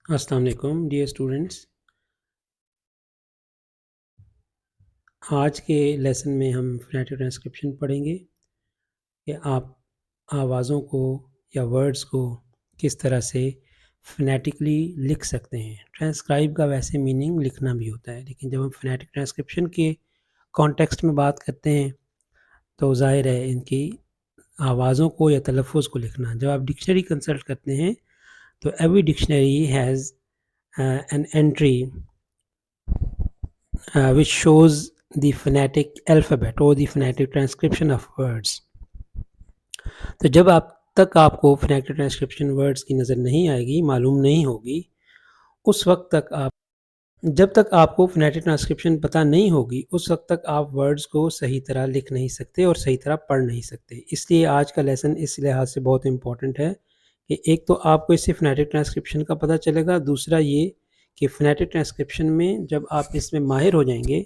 अस्सलाम वालेकुम dear students. आज के लेसन में हम फोनेटिक ट्रांसक्रिप्शन पढ़ेंगे कि आप आवाज़ों को या वर्ड्स को किस तरह से फोनेटिकली लिख सकते हैं। ट्रांसक्राइब का वैसे मीनिंग लिखना भी होता है, लेकिन जब हम फोनेटिक ट्रांसक्रिप्शन के कॉन्टेक्स्ट में बात करते हैं तो ज़ाहिर है इनकी आवाज़ों को या तलफ़ुज़ को लिखना। जब आप डिक्शनरी कंसल्ट करते हैं तो every dictionary has an entry which shows the phonetic alphabet or the phonetic transcription of words. तो जब आप तक आपको phonetic transcription words की नज़र नहीं आएगी, मालूम नहीं होगी, उस वक्त तक आप जब तक आपको phonetic transcription पता नहीं होगी, उस वक्त तक आप वर्ड्स को सही तरह लिख नहीं सकते और सही तरह पढ़ नहीं सकते। इसलिए आज का लेसन इस लिहाज से बहुत इम्पॉर्टेंट है कि एक तो आपको इससे phonetic transcription का पता चलेगा, दूसरा ये कि phonetic transcription में जब आप इसमें माहिर हो जाएंगे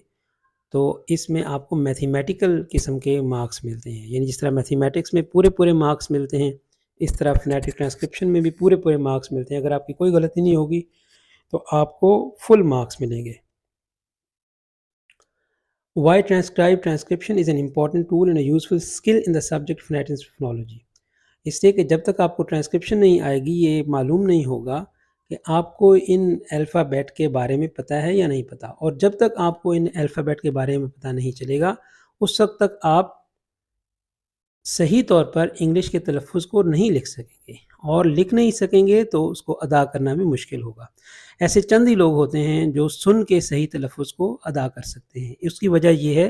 तो इसमें आपको मैथमेटिकल किस्म के मार्क्स मिलते हैं। यानी जिस तरह मैथमेटिक्स में पूरे मार्क्स मिलते हैं, इस तरह फोनेटिक ट्रांसक्रिप्शन में भी पूरे मार्क्स मिलते हैं। अगर आपकी कोई गलती नहीं होगी तो आपको फुल मार्क्स मिलेंगे। Why transcribe transcription is an important tool and a useful skill in the subject phonetics phonology. इसलिए कि जब तक आपको ट्रांसक्रिप्शन नहीं आएगी, ये मालूम नहीं होगा कि आपको इन अल्फ़ाबेट के बारे में पता है या नहीं पता। और जब तक आपको इन अल्फ़ाबेट के बारे में पता नहीं चलेगा, उस वक्त तक आप सही तौर पर इंग्लिश के तलफ़ुज़ को नहीं लिख सकेंगे, और लिख नहीं सकेंगे तो उसको अदा करना भी मुश्किल होगा। ऐसे चंद ही लोग होते हैं जो सुन के सही तलफ़ुज़ को अदा कर सकते हैं। इसकी वजह ये है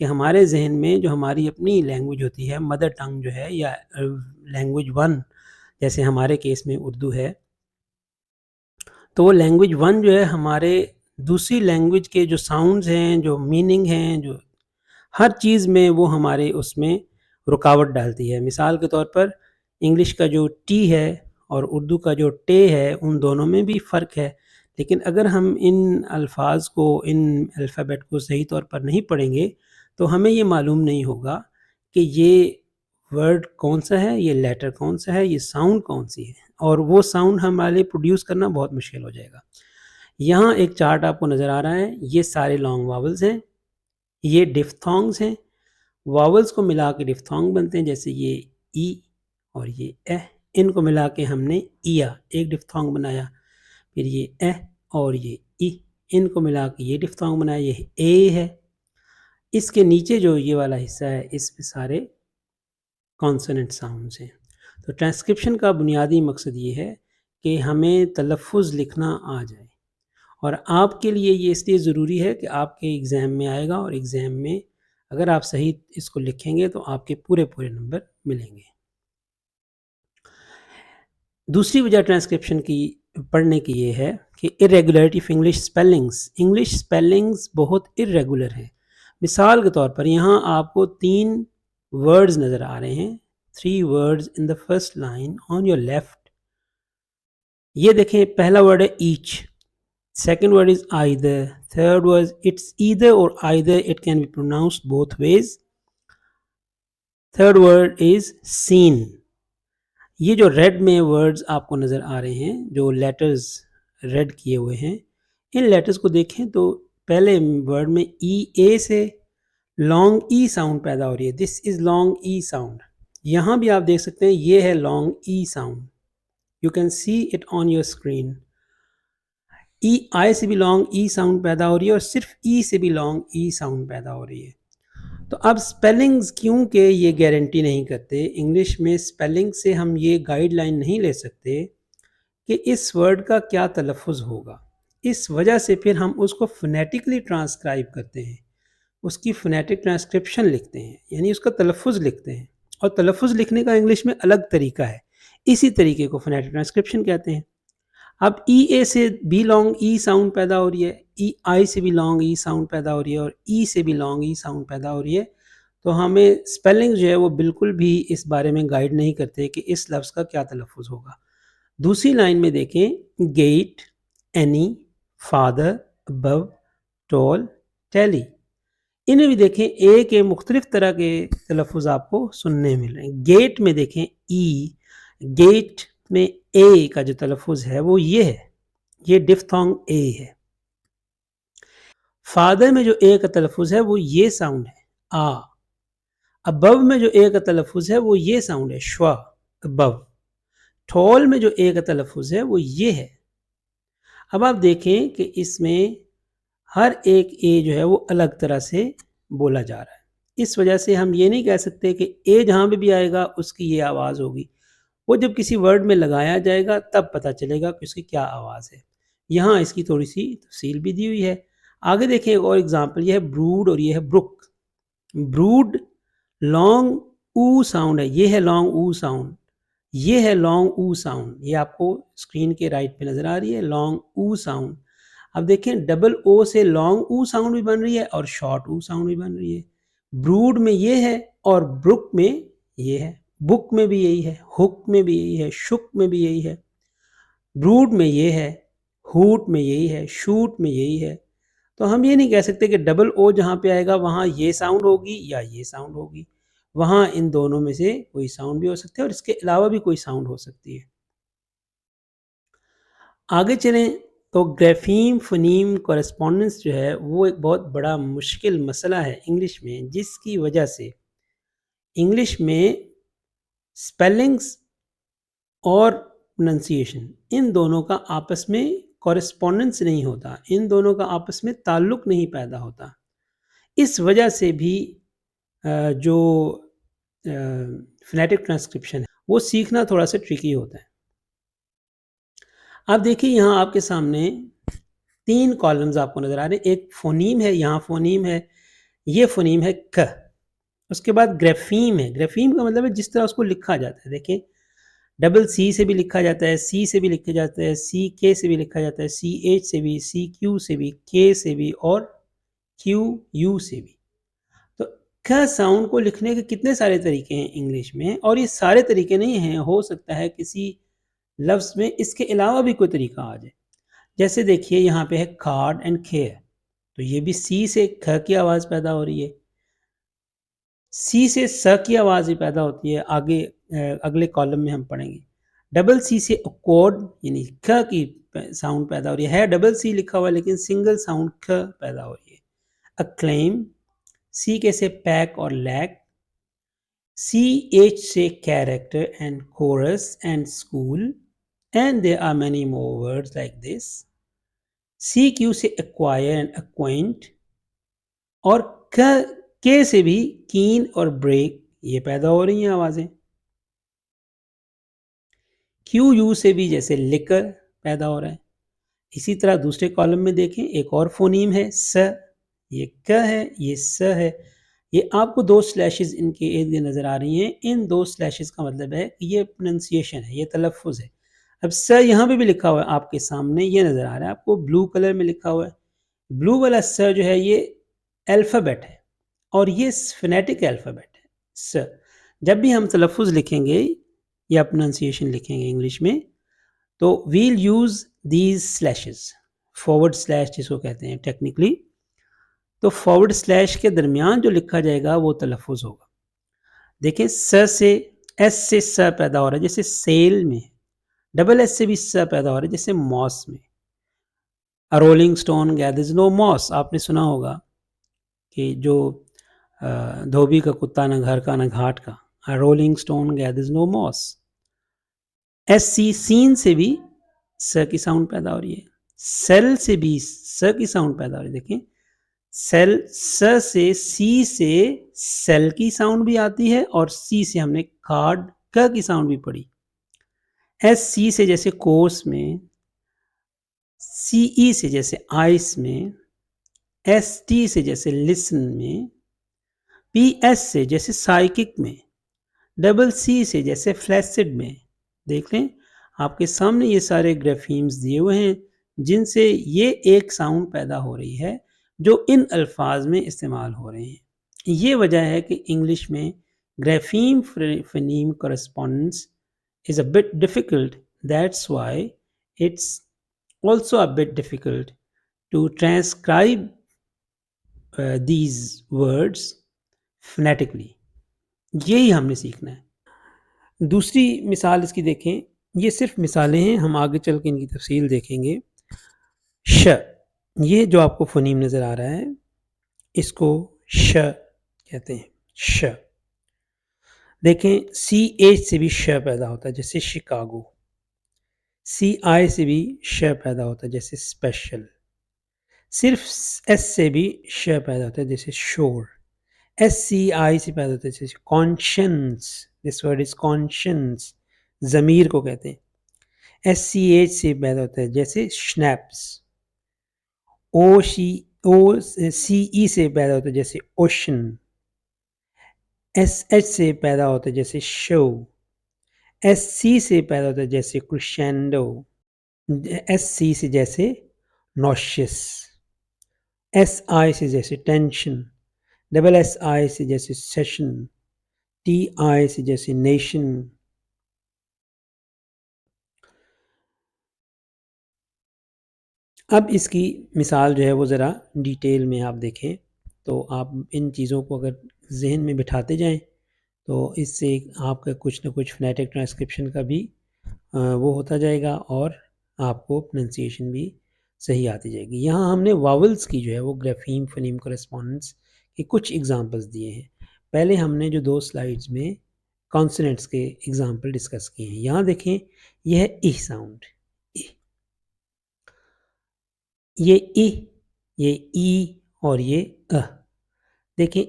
कि हमारे ज़हन में जो हमारी अपनी लैंग्वेज होती है, मदर टंग जो है या लैंग्वेज वन, जैसे हमारे केस में उर्दू है, तो वो लैंग्वेज वन जो है हमारे दूसरी लैंग्वेज के जो साउंड्स हैं, जो मीनिंग हैं, जो हर चीज़ में वो हमारे उसमें रुकावट डालती है। मिसाल के तौर पर इंग्लिश का जो टी है और उर्दू का जो टे है, उन दोनों में भी फ़र्क है। लेकिन अगर हम इन अल्फ़ाज़ को, इन अल्फ़ाबेट को सही तौर पर नहीं पढ़ेंगे तो हमें ये मालूम नहीं होगा कि ये वर्ड कौन-सा है, ये लेटर कौन-सा है, ये साउंड कौन-सी है, और वो साउंड हमारे लिए प्रोड्यूस करना बहुत मुश्किल हो जाएगा। यहाँ एक चार्ट आपको नज़र आ रहा है, ये सारे लॉन्ग वावल्स हैं, ये डिफ़्थोंग्स हैं। वावल्स को मिला के डिफ़्थोंग बनते हैं, जैसे ये ई और ये एह, इनको मिला के हमने ईया एक डिफ़्थोंग बनाया। फिर ये एह और ये ई, इनको मिला के ये डिफ़्थोंग बनाया, ये ए है। इसके नीचे जो ये वाला हिस्सा है, इसमें सारे कॉन्सोनेंट साउंड्स हैं। तो ट्रांसक्रिप्शन का बुनियादी मकसद ये है कि हमें तलफ़ुज़ लिखना आ जाए, और आपके लिए ये इसलिए ज़रूरी है कि आपके एग्ज़ाम में आएगा, और एग्ज़ाम में अगर आप सही इसको लिखेंगे तो आपके पूरे नंबर मिलेंगे। दूसरी वजह ट्रांसक्रिप्शन की पढ़ने की ये है कि इरेगुलरिटी ऑफ इंग्लिश स्पेलिंग्स बहुत इरेगुलर हैं। मिसाल के तौर पर यहाँ आपको 3 वर्ड्स नज़र आ रहे हैं, 3 words in the first line on your left. ये देखें, पहला वर्ड है each, second word is either, third word it's either or either, it can be pronounced both ways, third word is seen। ये जो red में words आपको नज़र आ रहे हैं, जो लेटर्स रेड किए हुए हैं, इन लेटर्स को देखें तो पहले वर्ड में ई ए से लॉन्ग ई साउंड पैदा हो रही है, this is long E sound. यहाँ भी आप देख सकते हैं ये है long E sound, you can see it on your screen. E I से भी लॉन्ग ई साउंड पैदा हो रही है, और सिर्फ ई से भी लॉन्ग ई साउंड पैदा हो रही है। तो अब स्पेलिंग्स क्योंकि ये गारंटी नहीं करते, इंग्लिश में स्पेलिंग से हम ये गाइडलाइन नहीं ले सकते कि इस वर्ड का क्या तलफ़ुज़ होगा। इस वजह से फिर हम उसको फ़ोनेटिकली ट्रांसक्राइब करते हैं, उसकी फ़ोनेटिक ट्रांसक्रिप्शन लिखते हैं, यानी उसका तलफ़ुज़ लिखते हैं। और तलफ़ुज़ लिखने का इंग्लिश में अलग तरीका है, इसी तरीके को फ़ोनेटिक ट्रांसक्रिप्शन कहते हैं। अब ई ए से भी लॉन्ग ई साउंड पैदा हो रही है, ई आई से भी लॉन्ग ई साउंड पैदा हो रही है, और ई से भी लॉन्ग ई साउंड पैदा हो रही है। तो हमें स्पेलिंग जो है वो बिल्कुल भी इस बारे में गाइड नहीं करते कि इस लफ्ज़ का क्या तलफ़ुज़ होगा। दूसरी लाइन में देखें, gate, any, father, above, tall, tally, इन्हें भी देखें, ए के मुख्तलिफ तरह के तलफ़ुज़ आपको सुनने मिल रहे हैं। गेट में देखें ई, गेट में ए का जो तलफ़ुज़ है वो ये है, ये डिफ्थोंग ए है। फादर में जो ए का तलफ़ुज़ है वो ये साउंड है, आ। अबव में जो ए का तलफ़ुज़ है वो ये साउंड है, श्वा, अबव। टॉल में जो ए का तलफ़ुज़ है वो ये है। अब आप देखें कि इसमें हर एक ए जो है वो अलग तरह से बोला जा रहा है। इस वजह से हम ये नहीं कह सकते कि ए जहाँ पे भी आएगा उसकी ये आवाज़ होगी। वो जब किसी वर्ड में लगाया जाएगा तब पता चलेगा कि उसकी क्या आवाज़ है। यहाँ इसकी थोड़ी सी तफसील भी दी हुई है। आगे देखिए एक और एग्जांपल, ये है ब्रूड और ये है ब्रुक। ब्रूड लॉन्ग ऊ साउंड है, ये है लॉन्ग ऊ साउंड, ये है लॉन्ग ऊ साउंड, ये आपको स्क्रीन के राइट पे नज़र आ रही है लॉन्ग ऊ साउंड। अब देखें डबल ओ से लॉन्ग ऊ साउंड भी बन रही है और शॉर्ट ऊ साउंड भी बन रही है। ब्रूड में ये है और ब्रुक में ये है। बुक में भी यही है, हुक में भी यही है, शुक में भी यही है, ब्रूड में ये है, हुट में यही है, शूट में यही है। तो हम ये नहीं कह सकते कि डबल ओ जहाँ पे आएगा वहाँ ये साउंड होगी या ये साउंड होगी। वहाँ इन दोनों में से कोई साउंड भी हो सकती है और इसके अलावा भी कोई साउंड हो सकती है। आगे चलें तो ग्राफीम फोनीम कॉरेस्पॉन्डेंस जो है वो एक बहुत बड़ा मुश्किल मसला है इंग्लिश में, जिसकी वजह से इंग्लिश में स्पेलिंग्स और प्रोनंसिएशन इन दोनों का आपस में कॉरेस्पॉन्डेंस नहीं होता, इन दोनों का आपस में ताल्लुक नहीं पैदा होता। इस वजह से भी जो फोनेटिक ट्रांसक्रिप्शन है वो सीखना थोड़ा सा ट्रिकी होता है। आप देखिए यहाँ आपके सामने 3 कॉलम्स आपको नज़र आ रहे हैं। एक फ़ोनीम है, यहाँ फ़ोनीम है, ये फ़ोनीम है क। उसके बाद ग्राफीम है। ग्राफीम का मतलब है जिस तरह उसको लिखा जाता है। देखिए डबल सी से भी लिखा जाता है, सी से भी लिखा जाता है, सी के से भी लिखा जाता है, सी एच से भी, सी क्यू से भी, के से भी और क्यू यू से भी। तो क साउंड को लिखने के कितने सारे तरीके हैं इंग्लिश में, और ये सारे तरीके नहीं हैं, हो सकता है किसी लफ्ज़ में इसके अलावा भी कोई तरीका आ जाए। जैसे देखिए यहाँ पे है कार्ड एंड केयर, तो ये भी सी से ख की आवाज़ पैदा हो रही है, सी से स की आवाज़ भी पैदा होती है, आगे अगले कॉलम में हम पढ़ेंगे। डबल सी से अकॉर्ड यानी ख की साउंड पैदा हो रही है डबल सी लिखा हुआ लेकिन सिंगल साउंड ख पैदा हो रही है। अक्लेम, सी के से पैक और लैक, सी एच से character and chorus and school, and there are many more words like this. C Q से एक्वायर एंड अक्वाइंट, और के से भी कीन और ब्रेक, ये पैदा हो रही हैं आवाज़ें। क्यू यू से भी जैसे लिकर पैदा हो रहा है। इसी तरह दूसरे कॉलम में देखें एक और फोनीम है स, ये क है, ये स है। ये आपको 2 स्लैशेस इनके इर्द गिर्द नज़र आ रही हैं। इन 2 स्लैशेस का मतलब है कि ये प्रोनंसिएशन है, ये तलफ़ुज़ है। अब स यहाँ पे भी लिखा हुआ है आपके सामने, ये नज़र आ रहा है आपको ब्लू कलर में लिखा हुआ है। ब्लू वाला स जो है ये अल्फ़ाबेट है और ये फ़ोनेटिक अल्फ़ाबेट है स। जब भी हम तलफ़ुज़ लिखेंगे या प्रोनंसिएशन लिखेंगे इंग्लिश में, तो we'll use these slashes, forward slash जिसको कहते हैं टेक्निकली। तो फॉरवर्ड स्लैश के दरमियान जो लिखा जाएगा वो तलफ़ुज़ होगा। देखें स से एस से स पैदा हो रहा है जैसे सेल में, डबल एस से भी स पैदा हो रहा है जैसे मॉस में। A rolling stone gathers no moss, आपने सुना होगा कि जो धोबी का कुत्ता न घर का न घाट का, a rolling stone gathers no moss. S C scene से भी स की साउंड पैदा हो रही है, सेल से भी स की साउंड पैदा हो रही है। देखें सेल स से सी से सेल की साउंड भी आती है और सी से हमने कार्ड क की साउंड भी पढ़ी। एस सी से जैसे कोर्स में, सी ई से जैसे आइस में, एस टी से जैसे लिसन में, पी एस से जैसे साइकिक में, डबल सी से जैसे फ्लैसिड में। देख लें आपके सामने ये सारे ग्राफीम्स दिए हुए हैं जिनसे ये एक साउंड पैदा हो रही है जो इन अल्फाज में इस्तेमाल हो रहे हैं। ये वजह है कि इंग्लिश में ग्राफीम phoneme correspondence is a bit difficult. That's why it's also a bit difficult to transcribe these words phonetically. यही हमने सीखना है। दूसरी मिसाल इसकी देखें, ये सिर्फ मिसालें हैं, हम आगे चल के इनकी तफसील देखेंगे। श, ये जो आपको फ़ोनीम नज़र आ रहा है, इसको श कहते हैं, श। देखें CH से भी श पैदा होता है जैसे शिकागो, CI से भी श पैदा होता है जैसे स्पेशल, सिर्फ S से भी श पैदा होता है जैसे शोर, SCI से पैदा होता है जैसे conscience, this word is conscience, ज़मीर को कहते हैं। SCH से पैदा होता है जैसे स्नैप्स, OCE से पैदा होता है जैसे ओशन, SH से पैदा होता है जैसे शो, SC से पैदा होता है जैसे क्रिशेंडो, SC से जैसे नॉशियस, SI से जैसे टेंशन, SSI से जैसे सेशन, TI से जैसे नेशन। अब इसकी मिसाल जो है वो ज़रा डिटेल में आप देखें तो आप इन चीज़ों को अगर जहन में बिठाते जाएं तो इससे आपका कुछ ना कुछ फ़ोनेटिक ट्रांसक्रिप्शन का भी वो होता जाएगा और आपको प्रोनंसिएशन भी सही आती जाएगी। यहाँ हमने वावल्स की जो है वो ग्राफीम फ़ोनीम कॉरेस्पॉन्डेंस के कुछ एग्जांपल्स दिए हैं। पहले हमने जो 2 स्लाइड्स में कॉन्सोनेंट्स के एग्जांपल डिस्कस किए हैं। यहाँ देखें यह है इ साउंड, ये इ, ये ई और ये अ। देखें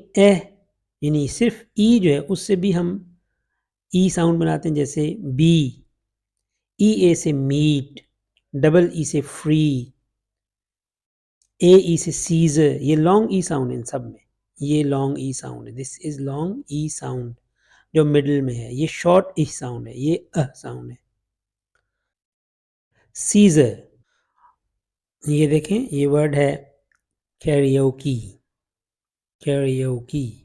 यानी सिर्फ ई जो है उससे भी हम ई साउंड बनाते हैं जैसे बी, ई ए से मीट, डबल ई से फ्री, ए ई से सीजर, ये लॉन्ग ई साउंड है इन सब में, ये लॉन्ग ई साउंड है, this is long E sound जो मिडिल में है, ये शॉर्ट ई साउंड है, ये अ साउंड है। सीजर, ये देखें ये वर्ड है कैरियोकी, कैरियोकी,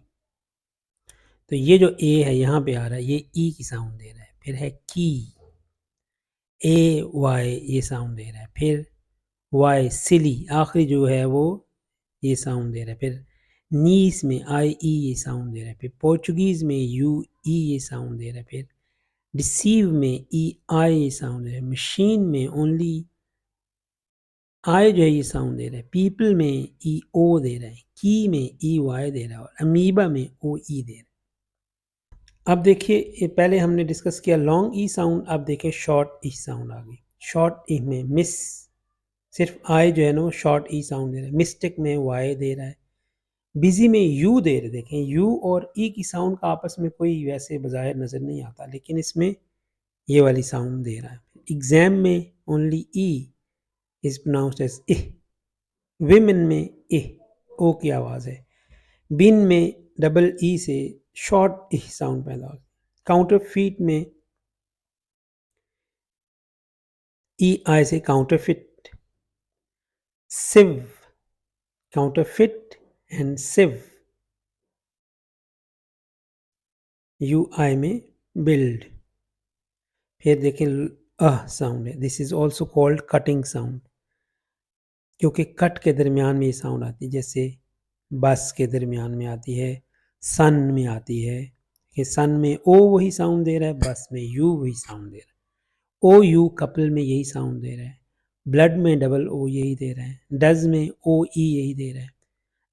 तो ये जो ए है यहाँ पे आ रहा है ये ई की साउंड दे रहा है। फिर है की, ए वाई ये साउंड दे रहा है। फिर वाई सिली, आखिरी जो है वो ये साउंड दे रहा है। फिर नीस में आई ई ये साउंड दे रहा है। फिर पोर्चुगीज़ में यू ई ये साउंड दे रहा है। फिर डिसीव में ई आई ये साउंड दे रहा है। मशीन में ओनली आई जो है ये साउंड दे रहा है। पीपल में ई ओ दे रहा है। की में ई वाई दे रहा है और अमीबा में ओ ई दे रहा है। अब देखिए ये पहले हमने डिस्कस किया लॉन्ग ई साउंड, अब देखिए शॉर्ट ई साउंड आ गई। शॉर्ट ई में मिस, सिर्फ आई जो है ना वो शॉर्ट ई साउंड दे रहा है। मिस्टेक में वाई दे रहा है। बिजी में यू दे रहे, देखें यू और ई की साउंड का आपस में कोई वैसे बज़ाहिर नज़र नहीं आता लेकिन इसमें ये वाली साउंड दे रहा है। एग्जाम में only E is pronounced as eh. Women में इह, ओ की आवाज़ है। बिन में डबल ई से शॉर्ट ई साउंड पैदा होता है। काउंटर फीट में ई आई से counterfeit. Sieve, counterfeit and sieve, U I में बिल्ड। फिर देखें साउंड है, this is also called cutting sound, क्योंकि कट के दरमियान में ये साउंड आती है, जैसे बस के दरमियान में आती है, सन में आती है कि सन में ओ वही साउंड दे रहा है, बस में यू वही साउंड दे रहा है। ओ यू कपल में यही साउंड दे रहा है। ब्लड में डबल ओ यही दे रहा है। डज में ओ ई यही दे रहा है।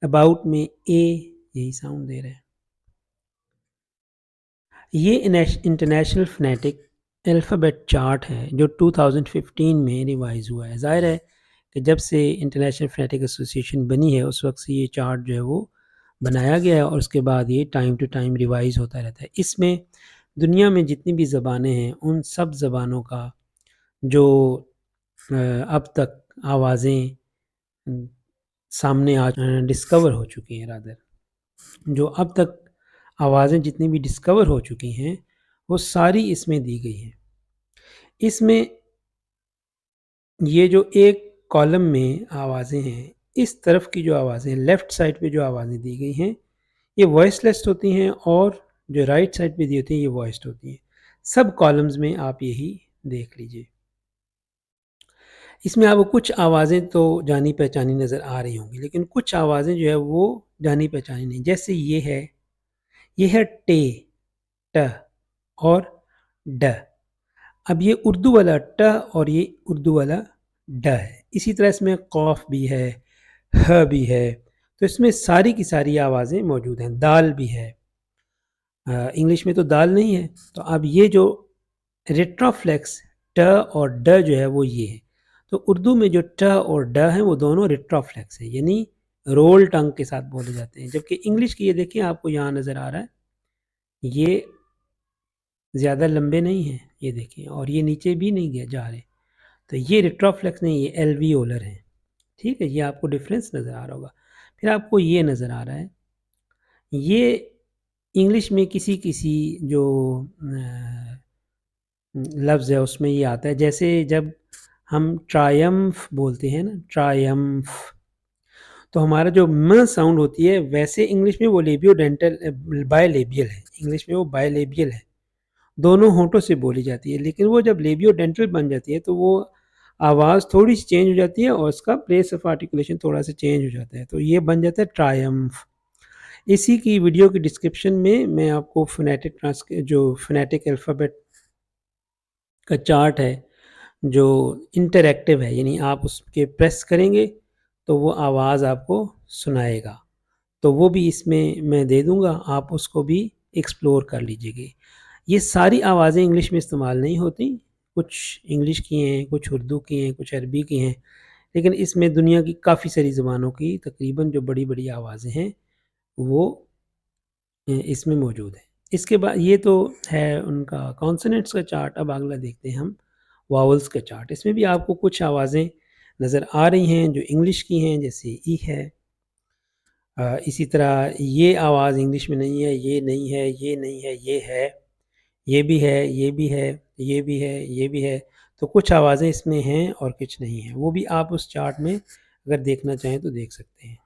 अबाउट में ए यही साउंड दे रहा है। ये इंटरनेशनल फोनेटिक अल्फ़ाबेट चार्ट है जो 2015 में रिवाइज़ हुआ है। ज़ाहिर है कि जब से इंटरनेशनल फोनेटिक एसोसिएशन बनी है उस वक्त से ये चार्ट जो है वो बनाया गया है और उसके बाद ये टाइम टू टाइम रिवाइज़ होता रहता है। इसमें दुनिया में जितनी भी ज़बानें हैं उन सब ज़बानों का जो अब तक आवाज़ें सामने आ डिस्कवर हो चुकी हैं, रादर जो अब तक आवाज़ें जितनी भी डिस्कवर हो चुकी हैं वो सारी इसमें दी गई हैं। इसमें ये जो एक कॉलम में आवाज़ें हैं, इस तरफ की जो आवाज़ें लेफ़्ट साइड पे जो आवाज़ें दी गई हैं ये वॉइसलेस होती हैं और जो राइट साइड पे दी होती हैं ये वॉइस्ड होती हैं। सब कॉलम्स में आप यही देख लीजिए। इसमें आपको कुछ आवाज़ें तो जानी पहचानी नज़र आ रही होंगी लेकिन कुछ आवाज़ें जो है वो जानी पहचानी नहीं, जैसे ये है टे, ट और ड। अब ये उर्दू वाला ट और ये उर्दू वाला ड है। इसी तरह इसमें कॉफ भी है, ह भी है, तो इसमें सारी की सारी आवाज़ें मौजूद हैं। दाल भी है, इंग्लिश में तो दाल नहीं है। तो अब ये जो रिट्रोफ्लेक्स ट और ड जो है वो ये है। तो उर्दू में जो ट और ड हैं वो दोनों रिट्रोफ्लेक्स हैं, यानी रोल टंग के साथ बोले जाते हैं। जबकि इंग्लिश की ये देखिए आपको यहाँ नज़र आ रहा है, ये ज़्यादा लंबे नहीं हैं, ये देखिए, और ये नीचे भी नहीं गया जा रहे। तो ये रिट्रोफ्लेक्स नहीं, ये एल्वियोलर हैं। ठीक है, ये आपको डिफरेंस नज़र आ रहा होगा। फिर आपको ये नज़र आ रहा है, ये इंग्लिश में किसी किसी जो लफ्ज़ है उसमें ये आता है, जैसे जब हम ट्रायम्फ बोलते हैं ना, ट्रायम्फ, तो हमारा जो म साउंड होती है वैसे इंग्लिश में वो लेबियो डेंटल बायलेबियल है। इंग्लिश में वो बायलेबियल है, दोनों होंठों से बोली जाती है। लेकिन वो जब लेबियो डेंटल बन जाती है तो वो आवाज़ थोड़ी सी चेंज हो जाती है और उसका प्लेस ऑफ आर्टिकुलेशन थोड़ा सा चेंज हो जाता है, तो ये बन जाता है ट्रायम्फ। इसी की वीडियो की डिस्क्रिप्शन में मैं आपको फोनेटिक अल्फ़ाबेट का चार्ट है जो इंटरैक्टिव है, यानी आप उसके प्रेस करेंगे तो वो आवाज़ आपको सुनाएगा। तो वो भी इसमें मैं दे दूँगा, आप उसको भी एक्सप्लोर कर लीजिएगा। ये सारी आवाज़ें इंग्लिश में इस्तेमाल नहीं होती, कुछ इंग्लिश की हैं, कुछ उर्दू की हैं, कुछ अरबी की हैं, लेकिन इसमें दुनिया की काफ़ी सारी ज़बानों की तकरीबन जो बड़ी-बड़ी आवाज़ें हैं वो इसमें मौजूद है। इसके बाद ये तो है उनका कॉन्सोनेंट्स का चार्ट। अब अगला देखते हैं हम वावल्स का चार्ट। इसमें भी आपको कुछ आवाज़ें नज़र आ रही हैं जो इंग्लिश की हैं, जैसे ई है। इसी तरह ये आवाज़ इंग्लिश में नहीं है, ये नहीं है, ये नहीं है, ये है, ये भी है, ये भी है, ये भी है, ये भी है। तो कुछ आवाज़ें इसमें हैं और कुछ नहीं हैं, वो भी आप उस चार्ट में अगर देखना चाहें तो देख सकते हैं।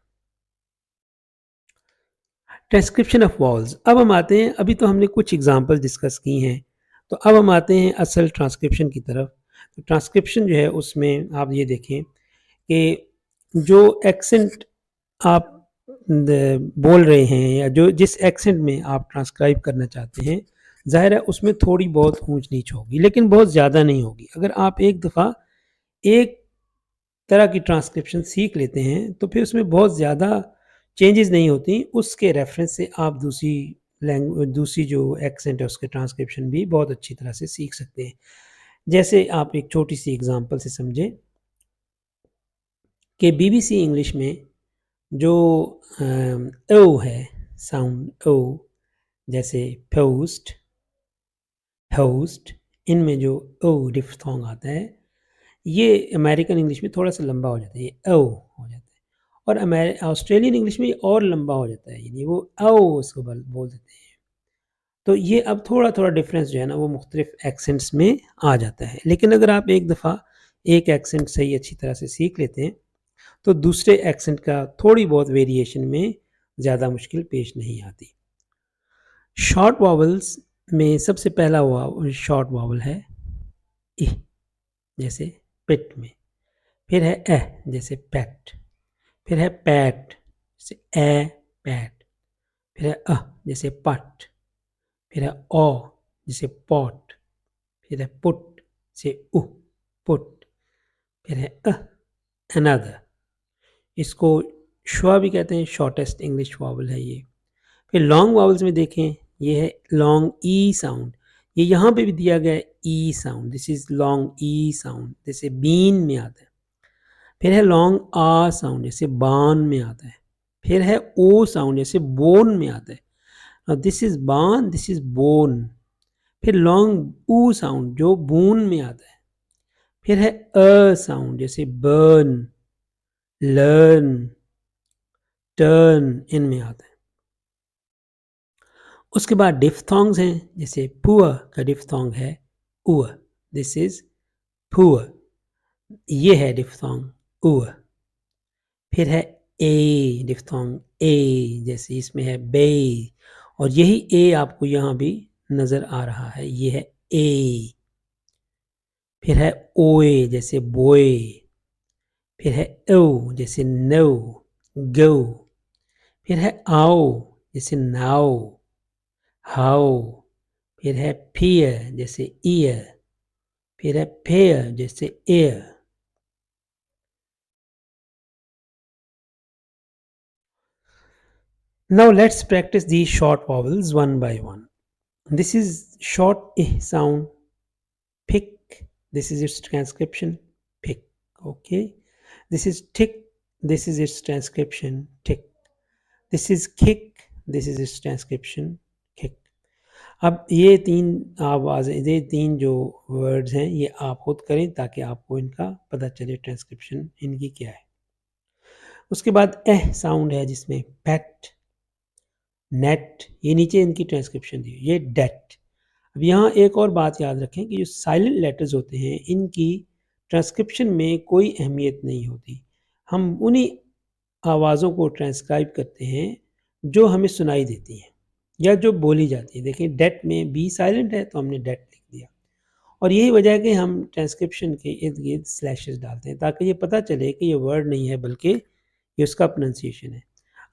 Transcription of vowels. अब हम आते हैं, अभी तो हमने कुछ एग्जांपल डिस्कस की हैं, तो अब हम आते हैं असल ट्रांसक्रिप्शन की तरफ। तो ट्रांसक्रिप्शन जो है उसमें आप ये देखें कि जो एक्सेंट आप बोल रहे हैं या जो जिस एक्सेंट में आप ट्रांसक्राइब करना चाहते हैं, ज़ाहिर है उसमें थोड़ी बहुत ऊंच नीच होगी, लेकिन बहुत ज़्यादा नहीं होगी। अगर आप एक दफ़ा एक तरह की ट्रांसक्रिप्शन सीख लेते हैं तो फिर उसमें बहुत ज़्यादा चेंजेस नहीं होती। उसके रेफरेंस से आप दूसरी जो एक्सेंट है उसके ट्रांसक्रिप्शन भी बहुत अच्छी तरह से सीख सकते हैं। जैसे आप एक छोटी सी एग्जांपल से समझें कि बीबीसी इंग्लिश में जो ओ है, साउंड ओ, जैसे पोस्ट, होस्ट, इनमें जो ओ डिफ्थोंग आता है, ये अमेरिकन इंग्लिश में थोड़ा सा लंबा हो जाता है, ये ओ हो जाता है। और ऑस्ट्रेलियन इंग्लिश में ये और लंबा हो जाता है, यानी वो ओ इसको बोल देते हैं। तो ये अब थोड़ा थोड़ा डिफरेंस जो है ना वो मुख्तलिफ एक्सेंट्स में आ जाता है। लेकिन अगर आप एक दफ़ा एक एक्सेंट सही अच्छी तरह से सीख लेते हैं तो दूसरे एक्सेंट का थोड़ी बहुत वेरिएशन में ज़्यादा मुश्किल पेश नहीं आती। शॉर्ट वावल्स में सबसे पहला शॉर्ट वावल है इ, जैसे पिट में। फिर है जैसे पेट। फिर है पैट, जैसे पैट। फिर है जैसे पट। फिर है ओ, जैसे पॉट। फिर है पुट, जैसे पुट। फिर है अनदर, इसको श्वा भी कहते हैं, शॉर्टेस्ट इंग्लिश वावल है ये। फिर लॉन्ग वावल्स में देखें, ये है लॉन्ग ई साउंड, ये यहाँ पे भी दिया गया है E sound, this is long E sound, जैसे बीन में आता है। फिर है लॉन्ग आ साउंड, जैसे बान में आता है। फिर है ओ साउंड, जैसे बोन में आता है, दिस इज बान, दिस इज बोन। फिर लॉन्ग ऊ साउंड जो बून में आता है। फिर है साउंड, जैसे बर्न, लर्न, टर्न, इनमें आता है। उसके बाद डिफ्थोंग्स हैं, जैसे पुअर का डिफ्थोंग है उअ, दिस इज पुअर, ये है डिफ्थोंग उअ। फिर है ए डिफ्थोंग ए, जैसे इसमें है बे, और यही ए आपको यहाँ भी नज़र आ रहा है, ये है ए। फिर है ओए, जैसे बोए। फिर है ओ, जैसे नो, गो। फिर है आओ, जैसे नाओ, हाउ। फिर है फियर, जैसे ईयर। फिर है फेयर, जैसे air. Now let's practice these short vowels one by one. This is short sound, pick. This is its transcription, pick. Okay. This is tick. This is its transcription, tick. This is kick. This is its transcription, kick. अब ये तीन आवाज़ें, ये तीन जो words हैं, ये आप खुद करें ताकि आपको इनका पता चले ट्रांसक्रिप्शन इनकी क्या है। उसके बाद एह साउंड है जिसमें पैट, नेट, ये नीचे इनकी ट्रांसक्रिप्शन दी, ये डेट। अब यहाँ एक और बात याद रखें कि जो साइलेंट लेटर्स होते हैं इनकी ट्रांसक्रिप्शन में कोई अहमियत नहीं होती। हम उन्हीं आवाज़ों को ट्रांसक्राइब करते हैं जो हमें सुनाई देती हैं या जो बोली जाती है। देखिए डेट में बी साइलेंट है तो हमने डेट लिख दिया, और यही वजह है कि हम ट्रांसक्रिप्शन के इर्द गिर्द स्लैशेस डालते हैं ताकि ये पता चले कि ये वर्ड नहीं है बल्कि ये उसका प्रोनाउंसिएशन है।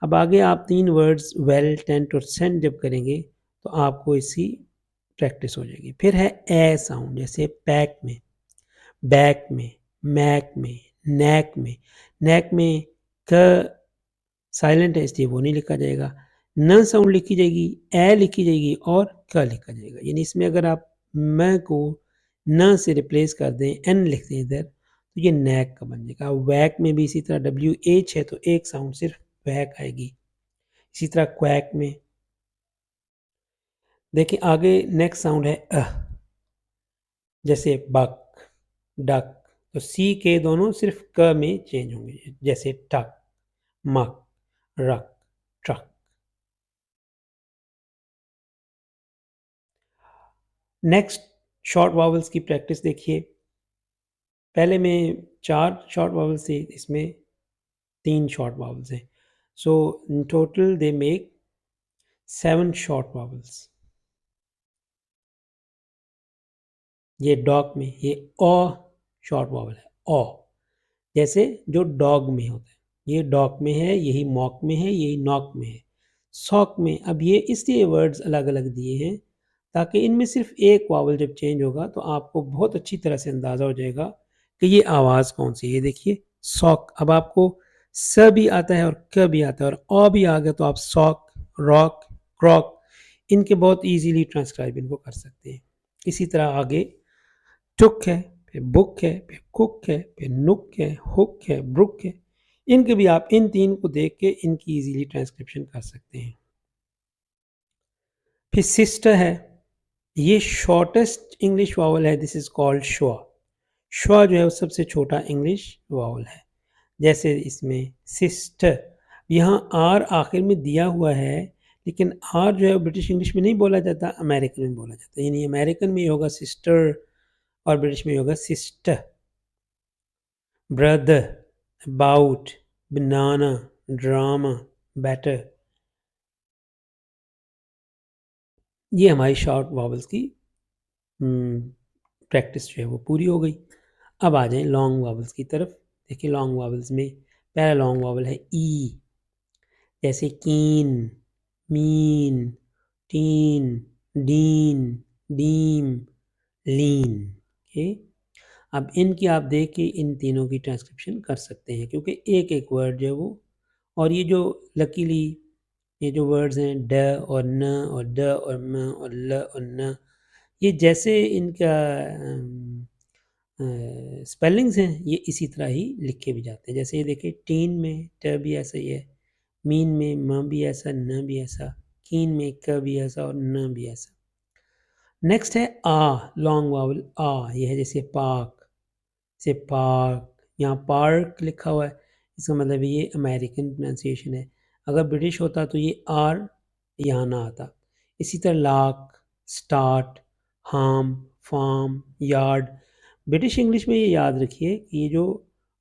अब आगे आप तीन वर्ड्स वेल, टेंट और सेंट जब करेंगे तो आपको इसकी प्रैक्टिस हो जाएगी। फिर है ए साउंड, जैसे पैक में, बैक में, मैक में, नैक में। नैक में क साइलेंट है इसलिए वो नहीं लिखा जाएगा। न साउंड लिखी जाएगी, ए लिखी जाएगी और क लिखा जाएगा। यानी इसमें अगर आप म को न से रिप्लेस कर दें, एन लिख दें इधर, तो ये नैक का बन जाएगा। वैक में भी इसी तरह डब्ल्यू एच है तो एक साउंड सिर्फ वैक आएगी। इसी तरह क्वैक में। देखिए आगे नेक्स्ट साउंड है जैसे बक, डक, तो सी के दोनों सिर्फ क में चेंज होंगे, जैसे टक, मक, रक, ट्रक। नेक्स्ट शॉर्ट वावल्स की प्रैक्टिस देखिए। पहले में 4 शॉर्ट वावल्स थे, इसमें 3 शॉर्ट वावल्स हैं। So in total they make 7 short vowels. ये डॉग में ये ओ शॉर्ट वावल है, ओ, जैसे जो डॉग में होता है। ये डॉग में है, यही मॉक में है, यही नॉक में है, सॉक में। अब ये इसलिए वर्ड्स अलग अलग दिए हैं ताकि इनमें सिर्फ एक वावल जब चेंज होगा तो आपको बहुत अच्छी तरह से अंदाज़ा हो जाएगा कि ये आवाज़ कौन सी है। ये देखिए सॉक, अब आपको स भी आता है और क भी आता है और भी आ गया तो आप सॉक, रॉक, क्रॉक, इनके बहुत इजीली ट्रांसक्राइब इनको कर सकते हैं। इसी तरह आगे टुक है, फिर बुक है, फिर कुक है, फिर नुक है, हुक है, ब्रुक है। इनके भी आप इन तीन को देख के इनकी इजीली ट्रांसक्रिप्शन कर सकते हैं। फिर सिस्टर है, ये शॉर्टेस्ट इंग्लिश वावल है, दिस इज कॉल्ड श्वा। श्वा जो है वो सबसे छोटा इंग्लिश वावल है। जैसे इसमें सिस्टर, यहाँ आर आखिर में दिया हुआ है, लेकिन आर जो है ब्रिटिश इंग्लिश में नहीं बोला जाता, अमेरिकन में बोला जाता है। यानी अमेरिकन में होगा सिस्टर और ब्रिटिश में होगा sister. Brother, about, banana, drama, better. ये हमारी शॉर्ट वावल्स की प्रैक्टिस जो है वो पूरी हो गई। अब आ जाएं लॉन्ग वावल्स की तरफ। देखिए लॉन्ग वावल्स में पहला लॉन्ग वावल है ई, जैसे कीन, मीन, टीन, डीन, डीम, लीन। ओके, अब इनकी आप देख के इन तीनों की ट्रांसक्रिप्शन कर सकते हैं क्योंकि एक एक वर्ड जो है वो, और ये जो लकीली ये जो वर्ड्स हैं ड और न और द और म और ल और न, ये जैसे इनका स्पेलिंग्स हैं ये इसी तरह ही लिखे भी जाते हैं। जैसे ये देखिए टीन में ट भी ऐसा ही है, मीन में म भी ऐसा, न भी ऐसा, कीन में क भी ऐसा और न भी ऐसा। नेक्स्ट है आ, लॉन्ग वावल आ, ये है जैसे पार्क, से पार्क, यहाँ पार्क लिखा हुआ है, इसका मतलब ये अमेरिकन प्रोनाउंसिएशन है। अगर ब्रिटिश होता तो ये आर यहाँ ना आता। इसी तरह lark, start, harm, farm, yard. British English में ये याद रखिए कि ये जो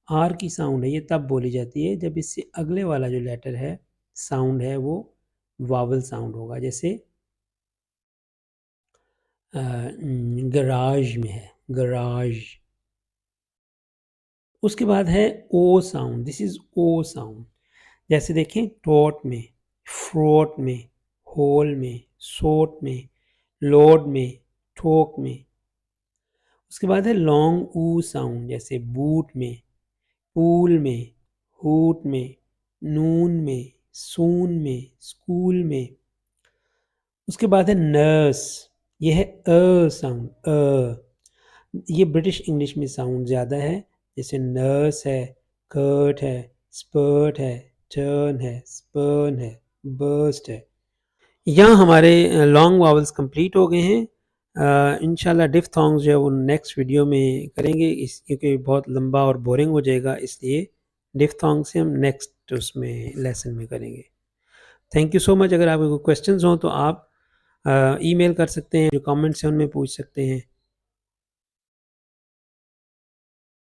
आर की साउंड है ये तब बोली जाती है जब इससे अगले वाला जो लेटर है, साउंड है, वो वावल साउंड होगा। जैसे गराज में है, गराज। उसके बाद है O sound, this is O sound. जैसे देखें टोट में, फ्रोट में, होल में, सोट में, लोड में, ठोक में। उसके बाद है लॉन्ग ऊ साउंड, जैसे बूट में, पूल में, हूट में, नून में, सून में, स्कूल में। उसके बाद है नर्स, ये है अ साउंड, ये ब्रिटिश इंग्लिश में साउंड ज़्यादा है, जैसे नर्स है, कर्ट है, स्पर्ट है, टर्न है, स्पर्न है, बर्स्ट है। यहाँ हमारे लॉन्ग वावल्स कंप्लीट हो गए हैं। इंशाल्लाह डिफ्थोंग्स जो है वो नेक्स्ट वीडियो में करेंगे, इस क्योंकि बहुत लंबा और बोरिंग हो जाएगा, इसलिए डिफ्थोंग से हम नेक्स्ट उसमें लेसन में करेंगे। Thank you so much. अगर आपके कोई क्वेश्चंस हों तो आप ईमेल कर सकते हैं, जो कमेंट्स हैं उनमें पूछ सकते हैं।